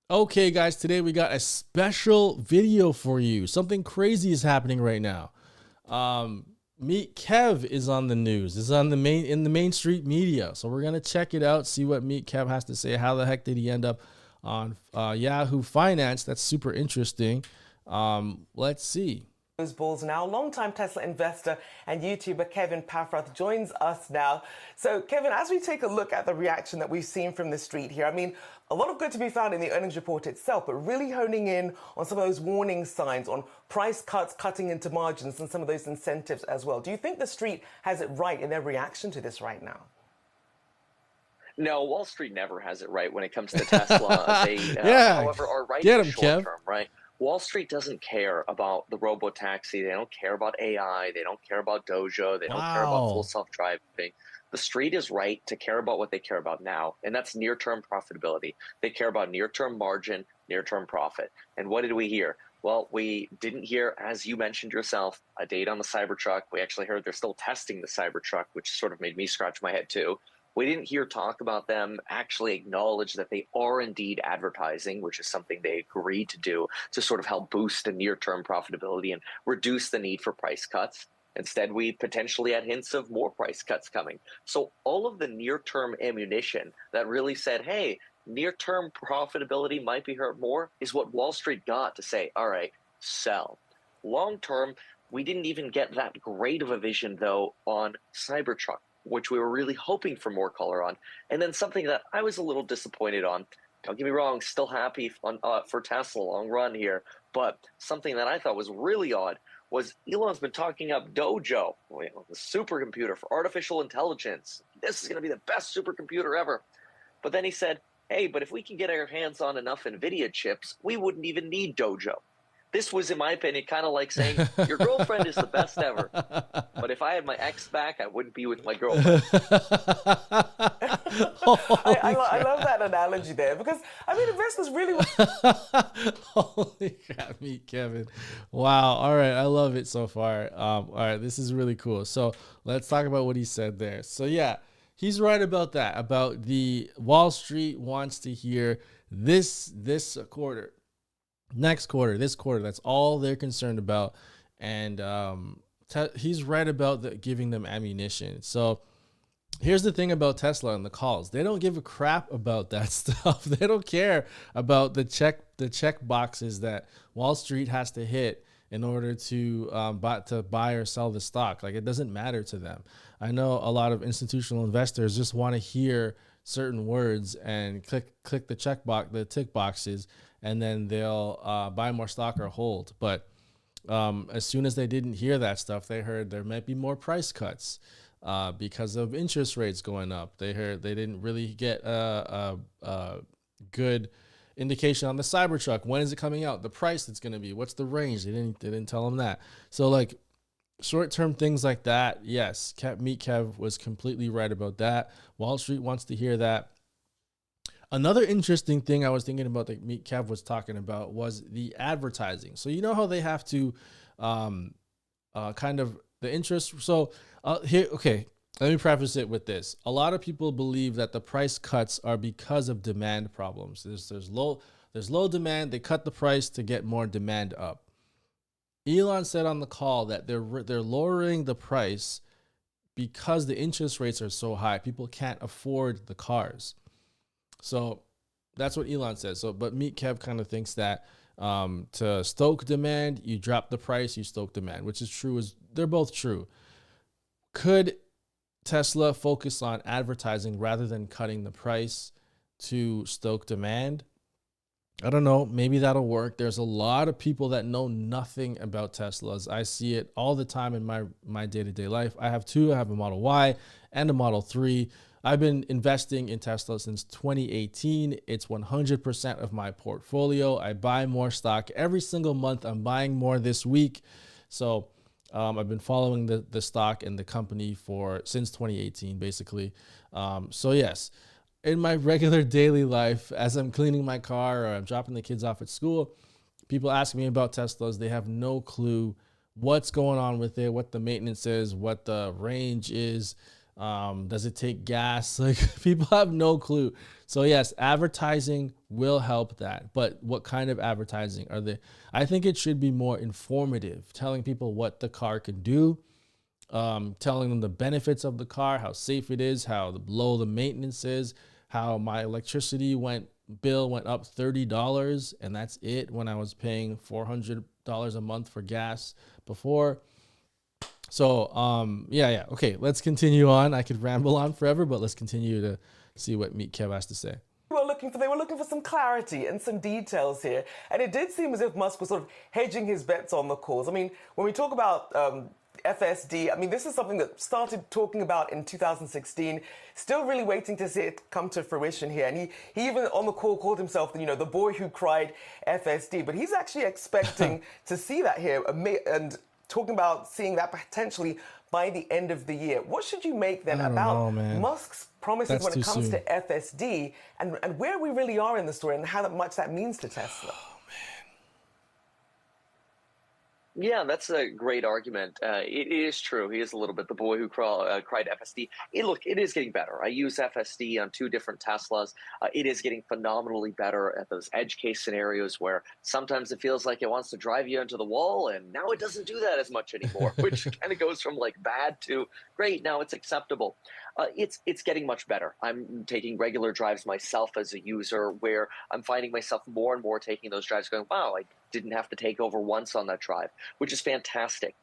Okay, guys, today we got a special video for you. Something crazy is happening right now. Um, Meet Kev is on the news. Is on the main street media. So we're gonna check it out, see what Meet Kev has to say. How the heck did he end up on Yahoo Finance? That's super interesting. Let's see. Those balls now. Longtime Tesla investor and YouTuber Kevin Paffrath joins us now. So, Kevin, as we take a look at the reaction that we've seen from the street here, I mean, a lot of good to be found in the earnings report itself, but really honing in on some of those warning signs on price cuts, cutting into margins, and some of those incentives as well. Do you think the street has it right in their reaction to this right now? No, Wall Street never has it right when it comes to Tesla. They, Yeah, however, are right in get the him, short Kev. term, right? Wall Street doesn't care about the robo-taxi. They don't care about AI. They don't care about Dojo. They don't care about full Wow. self-driving. The street is right to care about what they care about now, and that's near-term profitability. They care about near-term margin, near-term profit. And what did we hear? Well, we didn't hear, as you mentioned yourself, a date on the Cybertruck. We actually heard they're still testing the Cybertruck, which sort of made me scratch my head too. We didn't hear talk about them actually acknowledge that they are indeed advertising, which is something they agreed to do to sort of help boost the near-term profitability and reduce the need for price cuts. Instead, we potentially had hints of more price cuts coming. So all of the near-term ammunition that really said, hey, near-term profitability might be hurt more is what Wall Street got to say, all right, sell. Long-term, we didn't even get that great of a vision, though, on Cybertruck, which we were really hoping for more color on. And then something that I was a little disappointed on. Don't get me wrong, still happy for Tesla long run here, but something that I thought was really odd was Elon's been talking up Dojo, the supercomputer for artificial intelligence. This is going to be the best supercomputer ever. But then he said, hey, but if we can get our hands on enough NVIDIA chips, we wouldn't even need Dojo. This was, in my opinion, kind of like saying, your girlfriend is the best ever. But if I had my ex back, I wouldn't be with my girlfriend. Holy I love crap. that analogy there because, I mean, investors really. Holy crap, Meet Kevin. Wow. All right. I love it so far. All right. This is really cool. So let's talk about what he said there. So, yeah, he's right about that, about the Wall Street wants to hear this quarter, next quarter, this quarter. That's all they're concerned about. And he's right about giving them ammunition. So, here's the thing about Tesla and the calls. They don't give a crap about that stuff. They don't care about the check boxes that Wall Street has to hit in order to buy or sell the stock. Like, it doesn't matter to them. I know a lot of institutional investors just want to hear certain words and click the tick boxes, and then they'll buy more stock or hold. But as soon as they didn't hear that stuff, they heard there might be more price cuts because of interest rates going up. They heard they didn't really get a good indication on the Cybertruck. When is it coming out? The price it's going to be. What's the range? They didn't tell them that. So, like, short term things like that. Yes, Meet Kev was completely right about that. Wall Street wants to hear that. Another interesting thing I was thinking about that Meet Kev was talking about was the advertising. So you know how they have to kind of the interest. So here, okay, let me preface it with this. A lot of people believe that the price cuts are because of demand problems. There's low demand. They cut the price to get more demand up. Elon said on the call that they're lowering the price because the interest rates are so high. People can't afford the cars. So that's what Elon says. So, but Meet Kev kind of thinks that to stoke demand, you drop the price, you stoke demand, which is true. They're both true. Could Tesla focus on advertising rather than cutting the price to stoke demand? I don't know. Maybe that'll work. There's a lot of people that know nothing about Teslas. I see it all the time in my day-to-day life. I have two. I have a Model Y and a Model 3. I've been investing in Tesla since 2018. It's 100% of my portfolio. I buy more stock every single month. I'm buying more this week. So I've been following the stock and the company since 2018, basically. So yes, in my regular daily life, as I'm cleaning my car or I'm dropping the kids off at school, people ask me about Teslas. They have no clue what's going on with it, what the maintenance is, what the range is. Does it take gas? Like people have no clue. So yes, advertising will help that. But what kind of advertising are they? I think it should be more informative, telling people what the car can do, telling them the benefits of the car, how safe it is, how low the maintenance is, how my electricity bill went up $30, and that's it when I was paying $400 a month for gas before. So, yeah. Okay, let's continue on. I could ramble on forever, but let's continue to see what Meet Kev has to say. They were looking for some clarity and some details here, and it did seem as if Musk was sort of hedging his bets on the cause. I mean, when we talk about FSD, I mean, this is something that started talking about in 2016. Still really waiting to see it come to fruition here, and he even on the call called himself, the boy who cried FSD. But he's actually expecting to see that here, and talking about seeing that potentially by the end of the year. What should you make then I don't about know, man. Musk's promises That's when too it comes soon. to FSD and where we really are in the story and how much that means to Tesla? Yeah, that's a great argument. It is true. He is a little bit the boy who cried FSD. Look, it is getting better. I use FSD on two different Teslas. It is getting phenomenally better at those edge case scenarios where sometimes it feels like it wants to drive you into the wall, and now it doesn't do that as much anymore, which kind of goes from like bad to great. Now it's acceptable. It's getting much better. I'm taking regular drives myself as a user, where I'm finding myself more and more taking those drives, going, "Wow, I didn't have to take over once on that drive," which is fantastic.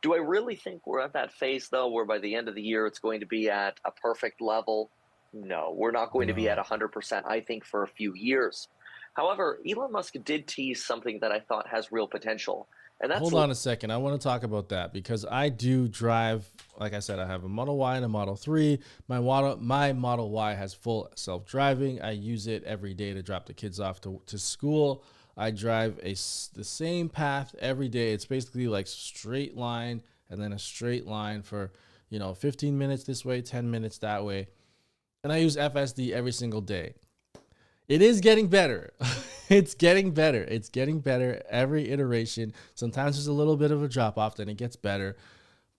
Do I really think we're at that phase, though, where by the end of the year it's going to be at a perfect level? No, we're not going to be at No. 100%, I think, for a few years. However, Elon Musk did tease something that I thought has real potential, and that's Hold on a second. I want to talk about that because I do drive. Like I said, I have a Model Y and a Model 3. My Model Y has full self-driving. I use it every day to drop the kids off to school. I drive the same path every day. It's basically like straight line and then a straight line for, 15 minutes this way, 10 minutes that way. And I use FSD every single day. It is getting better. It's getting better. It's getting better every iteration. Sometimes there's a little bit of a drop off, then it gets better.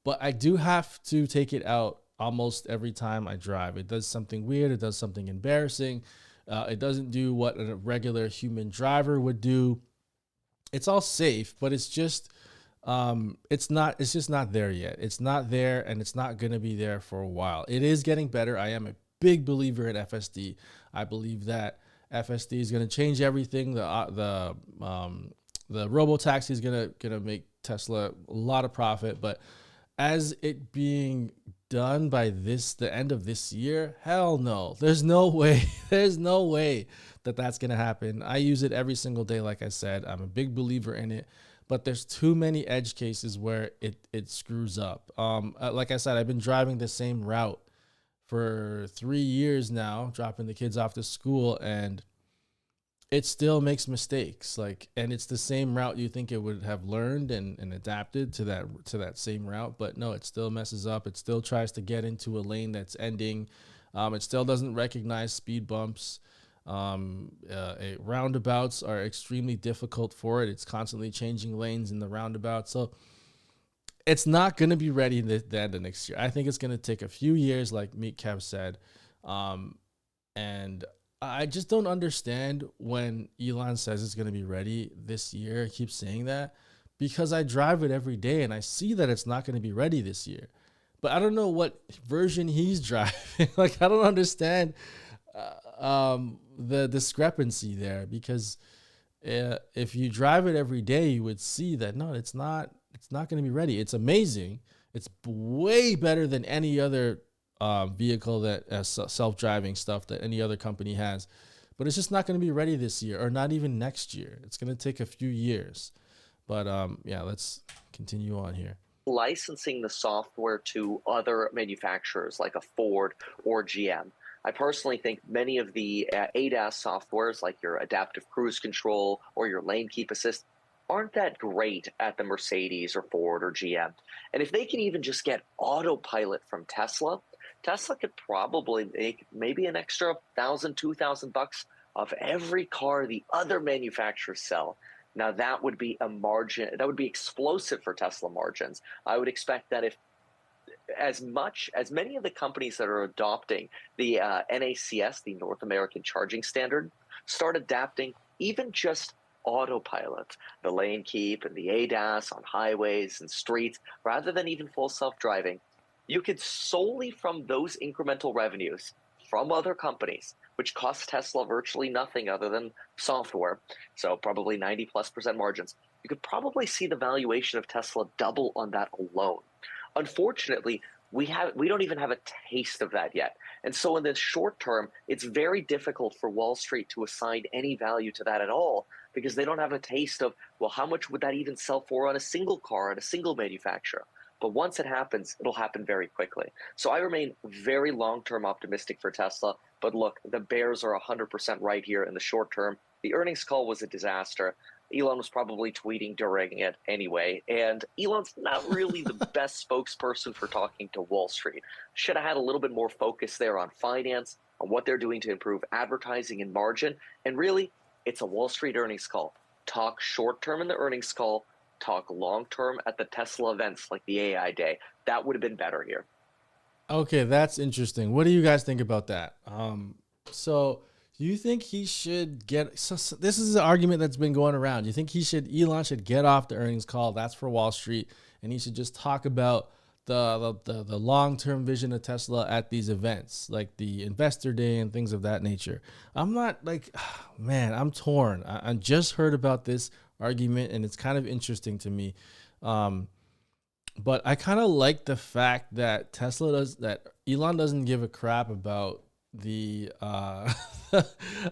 But I do have to take it out almost every time I drive. It does something weird. It does something embarrassing. It doesn't do what a regular human driver would do. It's all safe, but it's just it's not. It's just not there yet. It's not there, and it's not gonna be there for a while. It is getting better. I am a big believer in FSD. I believe that FSD is gonna change everything. The robo taxi is gonna make Tesla a lot of profit, but as it being done by the end of this year, hell no. There's no way. There's no way that that's going to happen. I use it every single day. Like I said, I'm a big believer in it, but there's too many edge cases where it screws up. Like I said, I've been driving the same route for 3 years now, dropping the kids off to school, and it still makes mistakes. And it's the same route you think it would have learned and adapted to that same route, but no, it still messes up. It still tries to get into a lane that's ending. It still doesn't recognize speed bumps. Roundabouts are extremely difficult for it. It's constantly changing lanes in the roundabout, so it's not going to be ready the end of next year. I think it's going to take a few years, like Meet Kev said. And I just don't understand when Elon says it's going to be ready this year. He keeps saying that because I drive it every day and I see that it's not going to be ready this year. But I don't know what version he's driving. Like, I don't understand the discrepancy there, because if you drive it every day, you would see that no, it's not going to be ready. It's amazing. It's way better than any other vehicle that self-driving stuff that any other company has, but it's just not going to be ready this year, or not even next year. It's going to take a few years. But yeah, let's continue on here. licensing the software to other manufacturers like a Ford or GM. I personally think many of the ADAS softwares, like your adaptive cruise control or your lane keep assist, aren't that great at the Mercedes or Ford or GM. And if they can even just get autopilot from Tesla, Tesla could probably make maybe an extra $1,000, $2,000 of every car the other manufacturers sell. Now that would be a margin, that would be explosive for Tesla margins. I would expect that if as many of the companies that are adopting the NACS, the North American Charging Standard, start adapting even just autopilot, the lane keep and the ADAS on highways and streets, rather than even full self-driving, you could solely from those incremental revenues from other companies, which cost Tesla virtually nothing other than software, so probably 90+% margins, you could probably see the valuation of Tesla double on that alone. Unfortunately, we don't even have a taste of that yet. And so in the short term, it's very difficult for Wall Street to assign any value to that at all because they don't have a taste of, well, how much would that even sell for on a single car at a single manufacturer? But once it happens, it'll happen very quickly. So I remain very long-term optimistic for Tesla. But look, the bears are 100% right here in the short term. The earnings call was a disaster. Elon was probably tweeting during it anyway, and Elon's not really the best spokesperson for talking to Wall Street. Should have had a little bit more focus there on finance, on what they're doing to improve advertising and margin, and really, it's a Wall Street earnings call. Talk short term in the earnings call, talk long term at the Tesla events like the AI Day. That would have been better here. Okay, that's interesting. What do you guys think about that? So do you think he should get? So this is an argument that's been going around. Do you think Elon should get off the earnings call? That's for Wall Street, and he should just talk about the long term vision of Tesla at these events, like the Investor Day and things of that nature. I'm not like, man, I'm torn. I just heard about this argument, and it's kind of interesting to me. But I kind of like the fact that Elon doesn't give a crap about the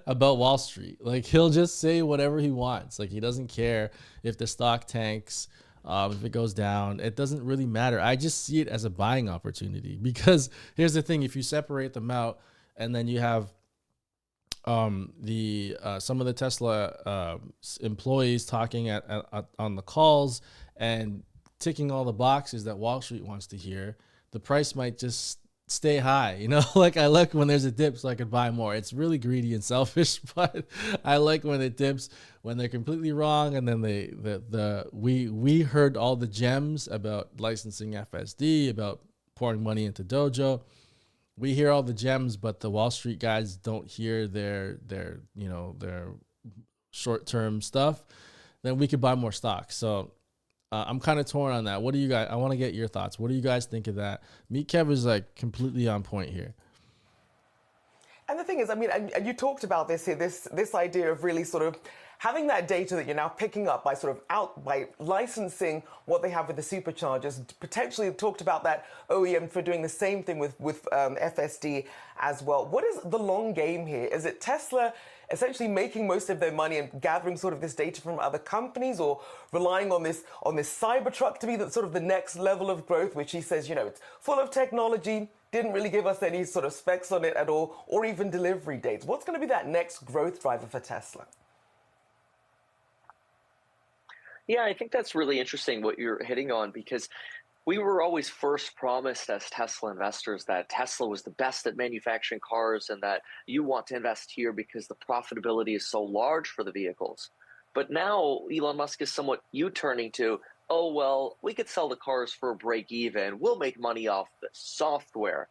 about Wall Street. Like he'll just say whatever he wants. Like he doesn't care if the stock tanks, if it goes down. It doesn't really matter. I just see it as a buying opportunity because here's the thing: if you separate them out, and then you have the some of the Tesla employees talking on the calls and ticking all the boxes that Wall Street wants to hear, the price might just stay high. You know, like I like when there's a dip so I could buy more. It's really greedy and selfish, but I like when it dips when they're completely wrong. And then we heard all the gems about licensing FSD, about pouring money into Dojo. We hear all the gems, but the Wall Street guys don't hear their short-term stuff. Then we could buy more stock. So I'm kind of torn on that. What do you guys? I want to get your thoughts. What do you guys think of that? Meet Kev is like completely on point here. And the thing is, I mean, and you talked about this here, this idea of really sort of having that data that you're now picking up by by licensing what they have with the superchargers. Potentially talked about that OEM for doing the same thing with FSD as well. What is the long game here? Is it Tesla essentially making most of their money and gathering sort of this data from other companies, or relying on this Cybertruck to be sort of the next level of growth, which he says, it's full of technology, didn't really give us any sort of specs on it at all, or even delivery dates. What's going to be that next growth driver for Tesla? Yeah, I think that's really interesting what you're hitting on, because we were always first promised as Tesla investors that Tesla was the best at manufacturing cars and that you want to invest here because the profitability is so large for the vehicles. But now Elon Musk is somewhat U-turning to, oh, well, we could sell the cars for a break even. We'll make money off the software.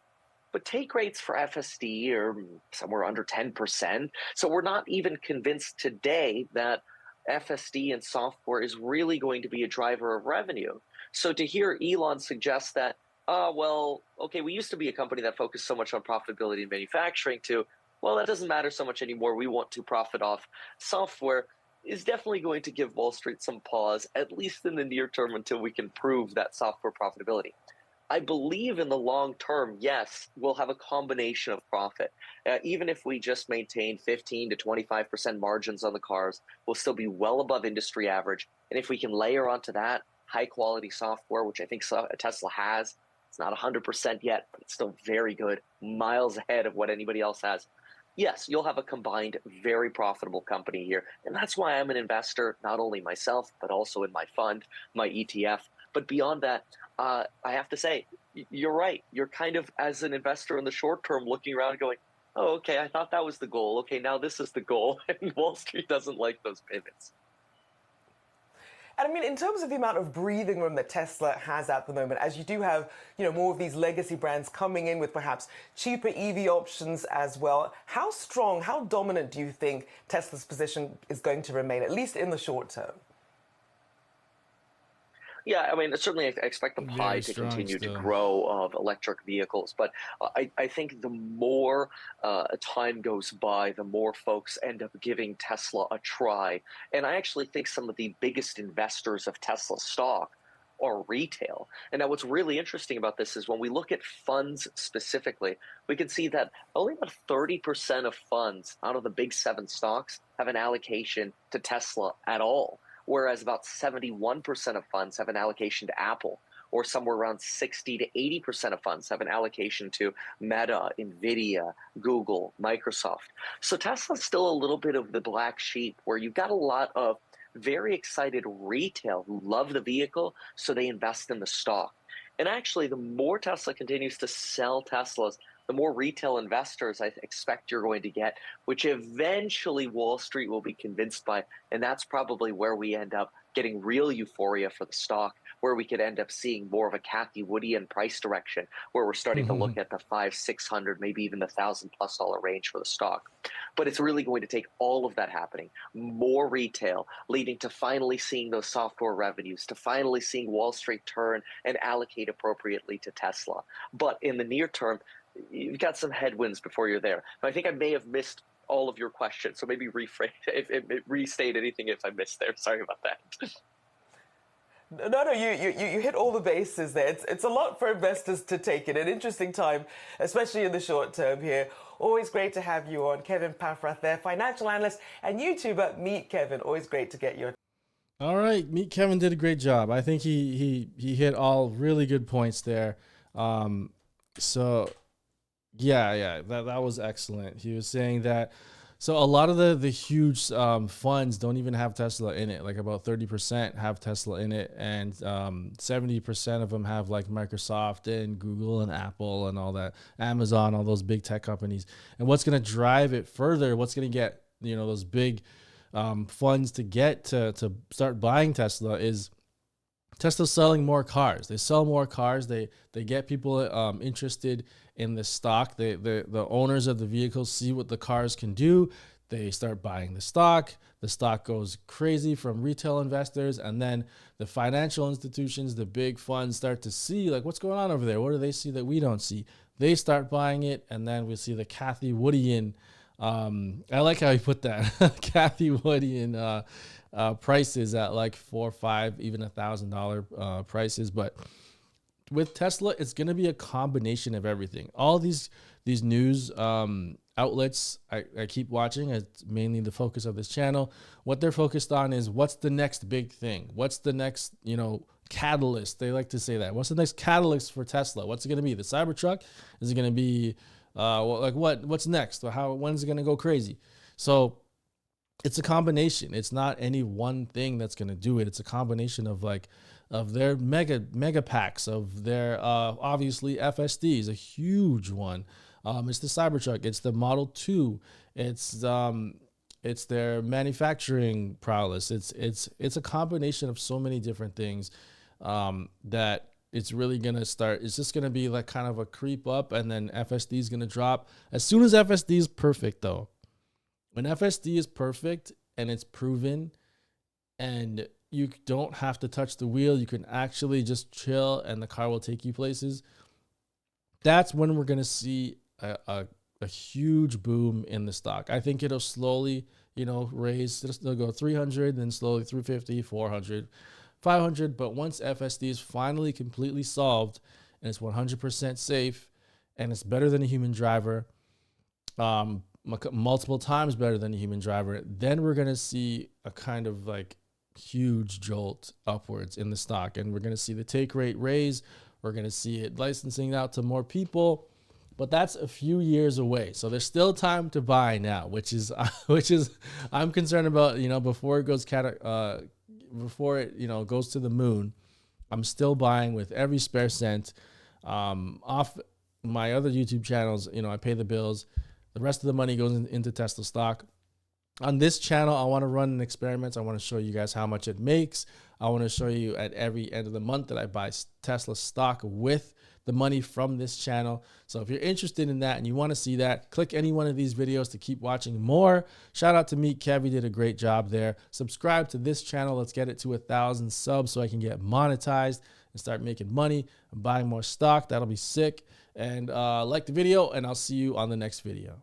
But take rates for FSD are somewhere under 10%. So we're not even convinced today that FSD and software is really going to be a driver of revenue. So to hear Elon suggest that, well, okay, we used to be a company that focused so much on profitability in manufacturing to, well, that doesn't matter so much anymore. We want to profit off software, is definitely going to give Wall Street some pause, at least in the near term, until we can prove that software profitability. I believe in the long term, yes, we'll have a combination of profit. Even if we just maintain 15 to 25% margins on the cars, we'll still be well above industry average. And if we can layer onto that high quality software, which I think Tesla has, it's not 100% yet, but it's still very good, miles ahead of what anybody else has. Yes, you'll have a combined, very profitable company here. And that's why I'm an investor, not only myself, but also in my fund, my ETF. But beyond that, I have to say, you're right. You're kind of, as an investor in the short term, looking around and going, oh, okay, I thought that was the goal. Okay, now this is the goal. And Wall Street doesn't like those pivots. And I mean, in terms of the amount of breathing room that Tesla has at the moment, as you do have, more of these legacy brands coming in with perhaps cheaper EV options as well, how strong, how dominant do you think Tesla's position is going to remain, at least in the short term? Yeah, I mean, certainly I expect the pie Very to strong continue to still. grow of electric vehicles, but I think the more time goes by, the more folks end up giving Tesla a try. And I actually think some of the biggest investors of Tesla stock are retail. And now what's really interesting about this is when we look at funds specifically, we can see that only about 30% of funds out of the big seven stocks have an allocation to Tesla at all, whereas about 71% of funds have an allocation to Apple, or somewhere around 60 to 80% of funds have an allocation to Meta, Nvidia, Google, Microsoft. So Tesla's still a little bit of the black sheep where you've got a lot of very excited retail who love the vehicle, so they invest in the stock. And actually, the more Tesla continues to sell Teslas, the more retail investors I expect you're going to get, which eventually Wall Street will be convinced by. And that's probably where we end up getting real euphoria for the stock, where we could end up seeing more of a Kathy Woodian price direction, where we're starting to look at the 500, 600, maybe even the $1,000+ range for the stock. But it's really going to take all of that happening, more retail, leading to finally seeing those software revenues, to finally seeing Wall Street turn and allocate appropriately to Tesla. But in the near term, you've got some headwinds before you're there. I think I may have missed all of your questions, so maybe rephrase, restate anything if I missed there. Sorry about that. No, you hit all the bases there. It's a lot for investors to take in. An interesting time, especially in the short term here. Always great to have you on. Kevin Paffrath there, financial analyst and YouTuber. Meet Kevin. Always great to get your. All right, Meet Kevin did a great job. I think he hit all really good points there. So yeah, that was excellent. He was saying that. So a lot of the huge funds don't even have Tesla in it. Like about 30% have Tesla in it, and 70% of them have like Microsoft and Google and Apple and all that, Amazon, all those big tech companies. And what's going to drive it further? What's going to get those big funds to get to start buying Tesla is Tesla's selling more cars. They sell more cars. They get people interested in the stock. The owners of the vehicles see what the cars can do. They start buying the stock. The stock goes crazy from retail investors, and then the financial institutions, the big funds, start to see like what's going on over there. What do they see that we don't see? They start buying it, and then we see the Kathy Woodian. I like how he put that. Kathy Woodian prices at like $4,000, $5,000, even $1,000 prices. But with Tesla, it's going to be a combination of everything. All these news outlets I keep watching. It's mainly the focus of this channel. What they're focused on is what's the next big thing? What's the next, catalyst? They like to say that. What's the next catalyst for Tesla? What's it going to be? The Cybertruck? Is it going to be what's next? When's it going to go crazy? So it's a combination. It's not any one thing that's going to do it. It's a combination of their mega packs, of their obviously FSD is a huge one. It's the Cybertruck. It's the Model 2. It's their manufacturing prowess. It's a combination of so many different things that it's really going to start. It's just going to be like kind of a creep up, and then FSD is going to drop. As soon as FSD is perfect, though, when FSD is perfect and it's proven and you don't have to touch the wheel, you can actually just chill and the car will take you places, that's when we're going to see a huge boom in the stock. I think it'll slowly, raise. It'll go 300, then slowly 350, 400, 500. But once FSD is finally completely solved and it's 100% safe and it's better than a human driver, multiple times better than a human driver, then we're going to see a kind of like huge jolt upwards in the stock, and we're going to see the take rate raise. We're going to see it licensing out to more people, but that's a few years away. So there's still time to buy now, which is I'm concerned about, before it goes goes to the moon. I'm still buying with every spare cent. Off my other YouTube channels, I pay the bills. The rest of the money goes into Tesla stock. On this channel, I want to run an experiment. I want to show you guys how much it makes. I want to show you at every end of the month that I buy Tesla stock with the money from this channel. So if you're interested in that and you want to see that, click any one of these videos to keep watching more. Shout out to Meet Kev. He did a great job there. Subscribe to this channel. Let's get it to 1,000 subs so I can get monetized and start making money and buying more stock. That'll be sick. And like the video, and I'll see you on the next video.